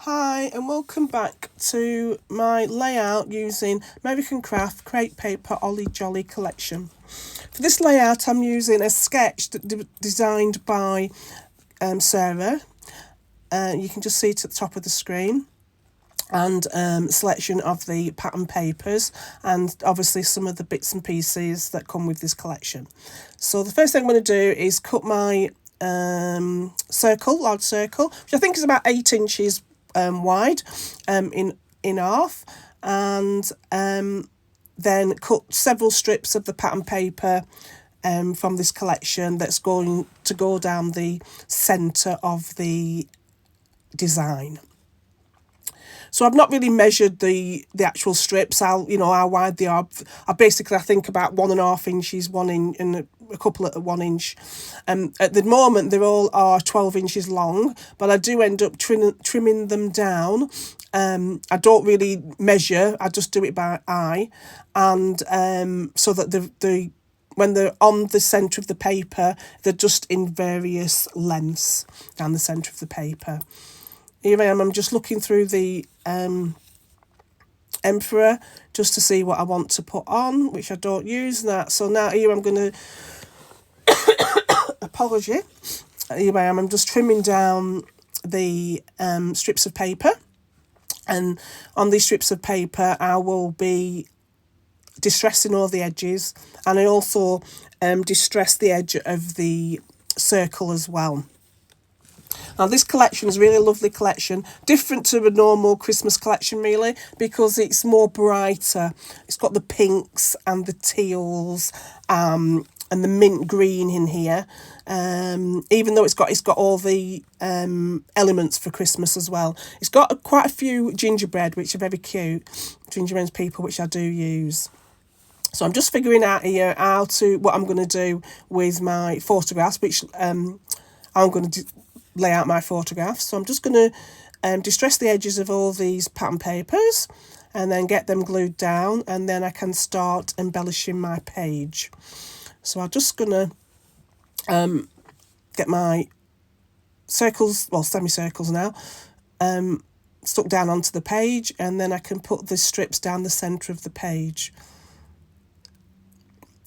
Hi and welcome back to my layout using American Craft Crepe Paper Ollie Jolly collection. For this layout I'm using a sketch designed by Sarah. You can just see it at the top of the screen, and a selection of the pattern papers and obviously some of the bits and pieces that come with this collection. So the first thing I'm going to do is cut my large circle, which I think is about 8 inches wide, in half, and then cut several strips of the pattern paper from this collection that's going to go down the centre of the design. So I've not really measured the actual strips, how wide they are. I think about 1.5 inches, 1 inch, and a couple at 1 inch. At the moment, they all are 12 inches long, but I do end up trimming them down. I don't really measure; I just do it by eye, and so that the when they're on the centre of the paper, they're just in various lengths down the centre of the paper. Here I am, I'm just looking through the Emperor just to see what I want to put on, which I don't use that. So now here I'm going to, apology, here I am, I'm just trimming down the strips of paper. And on these strips of paper I will be distressing all the edges, and I also distress the edge of the circle as well. Now this collection is really a lovely collection, different to a normal Christmas collection really, because it's more brighter. It's got the pinks and the teals and the mint green in here, even though it's got all the elements for Christmas as well. It's got quite a few gingerbread, which are very cute, gingerbread people, which I do use. So I'm just figuring out here what I'm going to do with my photographs, which I'm going to lay out my photographs. So I'm just going to distress the edges of all these pattern papers and then get them glued down, and then I can start embellishing my page. So I'm just going to get my circles, well, semicircles now, stuck down onto the page, and then I can put the strips down the centre of the page.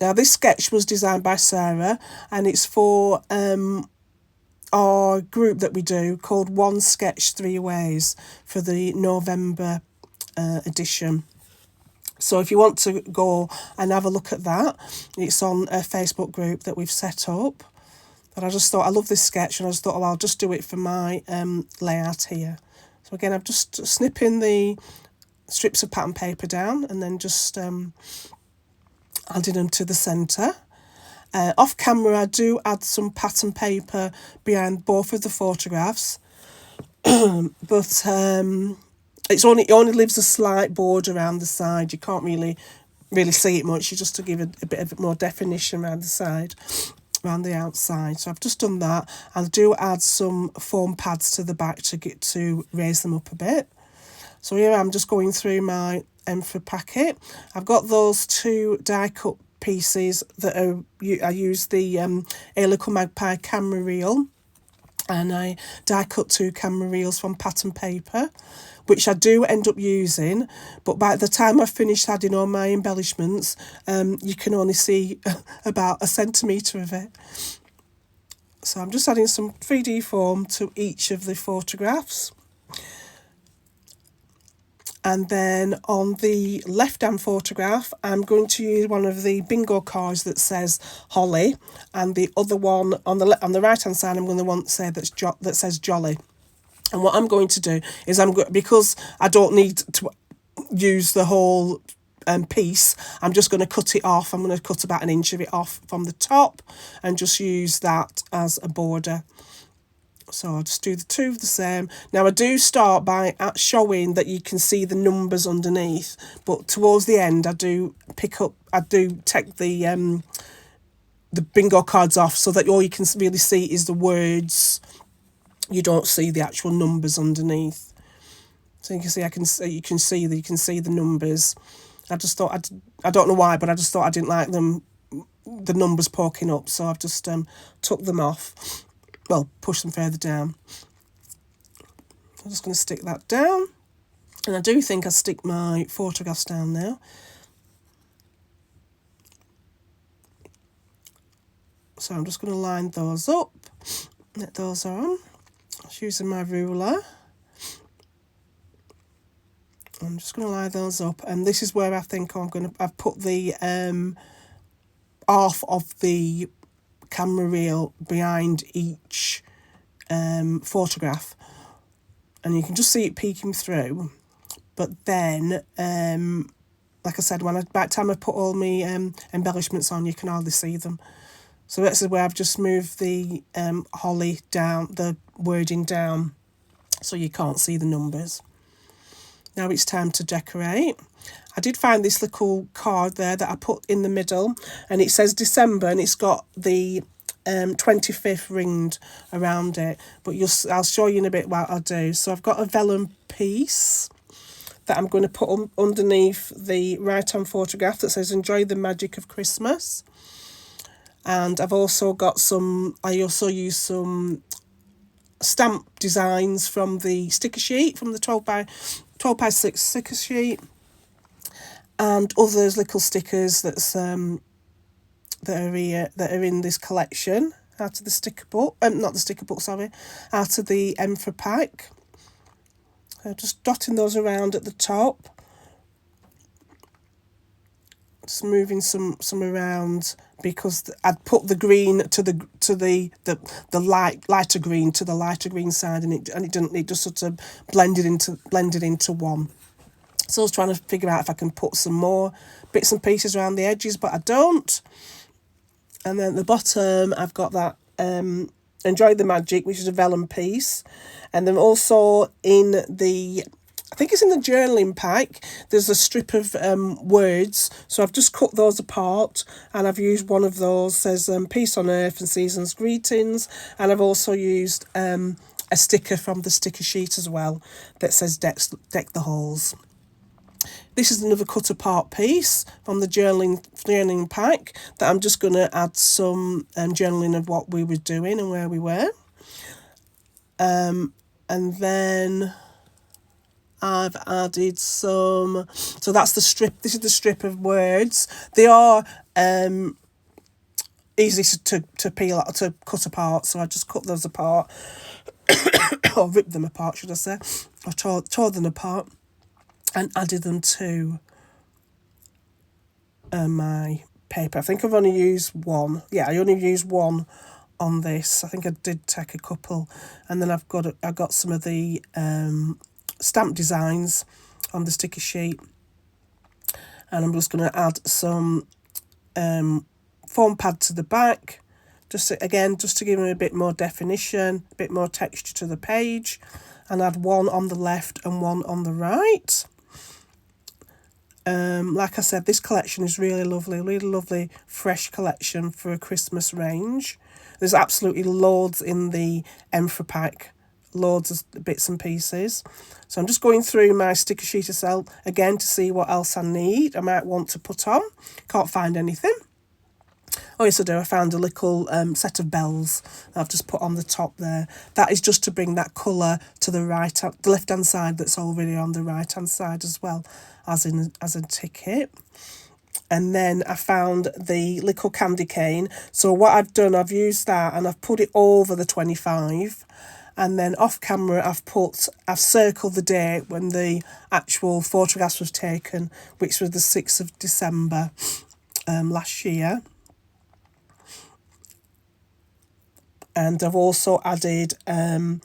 Now this sketch was designed by Sarah, and it's for our group that we do called One Sketch Three Ways for the November edition. So if you want to go and have a look at that, it's on a Facebook group that we've set up. And I just thought, I love this sketch, and I just thought, I'll just do it for my layout here. So again, I'm just snipping the strips of pattern paper down and then just adding them to the centre. Off camera I do add some pattern paper behind both of the photographs, but it only leaves a slight border around the side. You can't really see it much, just to give a bit of more definition around the side, around the outside. So I've just done that. I do add some foam pads to the back to raise them up a bit. So here I'm just going through my Emperor packet. I've got those 2 die cut pieces that I use the A Little Magpie camera reel, and I die cut 2 camera reels from pattern paper, which I do end up using, but by the time I've finished adding all my embellishments, you can only see about 1 centimetre of it. So I'm just adding some 3D foam to each of the photographs. And then on the left-hand photograph, I'm going to use one of the bingo cards that says Holly, and the other one on the right-hand side, I'm going to want to say that says Jolly. And what I'm going to do is because I don't need to use the whole piece, I'm just going to cut it off. I'm going to cut about 1 inch of it off from the top and just use that as a border. So I'll just do the 2 of the same. Now I do start by showing that you can see the numbers underneath, but towards the end I do take the bingo cards off, so that all you can really see is the words. You don't see the actual numbers underneath. So you can see the numbers. I just thought I don't know why, but I just thought I didn't like the numbers poking up, so I've just took them off. Well, push them further down. I'm just going to stick that down. And I do think I stick my photographs down now. So I'm just going to line those up. Let those on. Just using my ruler. I'm just going to line those up. And this is where I think I've put the half of the camera reel behind each photograph. And you can just see it peeking through. But then, like I said, by the time I put all my embellishments on, you can hardly see them. So this is where I've just moved the holly down, the wording down, so you can't see the numbers. Now it's time to decorate. I did find this little card there that I put in the middle, and it says December, and it's got the 25th ringed around it. But I'll show you in a bit what I'll do. So I've got a vellum piece that I'm going to put underneath the right-hand photograph that says Enjoy the Magic of Christmas. And I've also got I also use some stamp designs from the sticker sheet, from the 12 by 6 sticker sheet. And others little stickers that are in this collection out of the sticker book. Not the sticker book, sorry. Out of the Emperor pack. Just dotting those around at the top. Just moving some around because I'd put the green to the lighter green to the lighter green side, and it just sort of blended into one. So I was trying to figure out if I can put some more bits and pieces around the edges, but I don't. And then at the bottom I've got that Enjoy the Magic, which is a vellum piece. And then also in the, I think it's in the journaling pack, there's a strip of words. So I've just cut those apart, and I've used one of those, says Peace on Earth and Season's Greetings. And I've also used a sticker from the sticker sheet as well that says Deck the Halls. This is another cut apart piece from the journaling pack that I'm just going to add some journaling of what we were doing and where we were. And then I've added some, so that's the strip, this is the strip of words. They are easy to peel out, to cut apart, so I just cut those apart, or ripped them apart, should I say, or tore them apart, and added them to my paper. I think I've only used one. Yeah, I only used one on this. I think I did take a couple, and then I got some of the stamp designs on the sticker sheet, and I'm just going to add some foam pad to the back, just to give them a bit more definition, a bit more texture to the page, and add one on the left and one on the right. Like I said, this collection is really lovely, fresh collection for a Christmas range. There's absolutely loads in the Emperor pack, loads of bits and pieces. So I'm just going through my sticker sheet itself again to see what else I need, I might want to put on. Can't find anything. Oh yes, I do. I found a little set of bells that I've just put on the top there. That is just to bring that colour to the the left-hand side that's already on the right-hand side as well as a ticket. And then I found the little candy cane. So what I've done, I've used that and I've put it over the 25. And then off camera, I've circled the date when the actual photographs was taken, which was the 6th of December last year. And I've also added what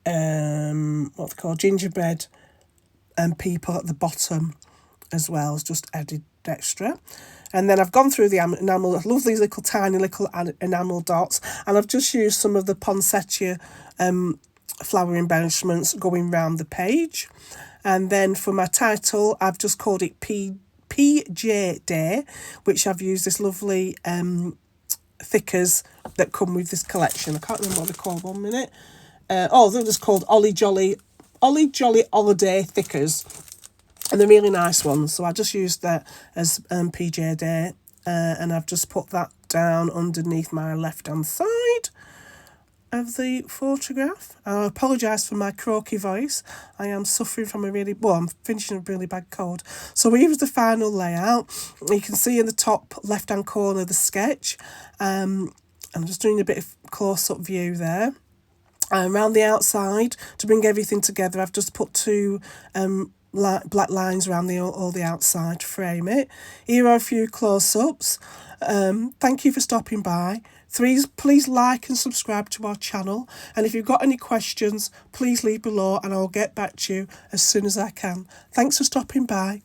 they call gingerbread people at the bottom as well. It's just added extra. And then I've gone through the enamel. I love these tiny little enamel dots, and I've just used some of the poinsettia flower embellishments going round the page. And then for my title, I've just called it PJ Day, which I've used this lovely thickers that come with this collection. I can't remember what they're called. 1 minute. They're just called Ollie Jolly Holiday Thickers, and they're really nice ones. So I just used that as PJ Day, and I've just put that down underneath my left hand side. of the photograph. I apologise for my croaky voice. I am suffering from I'm finishing a really bad cold. So here's the final layout. You can see in the top left hand corner the sketch. I'm just doing a bit of close-up view there. Around the outside, to bring everything together, I've just put two black lines around all the outside to frame it. Here are a few close-ups. Thank you for stopping by. Please like and subscribe to our channel, and if you've got any questions, please leave below and I'll get back to you as soon as I can. Thanks for stopping by.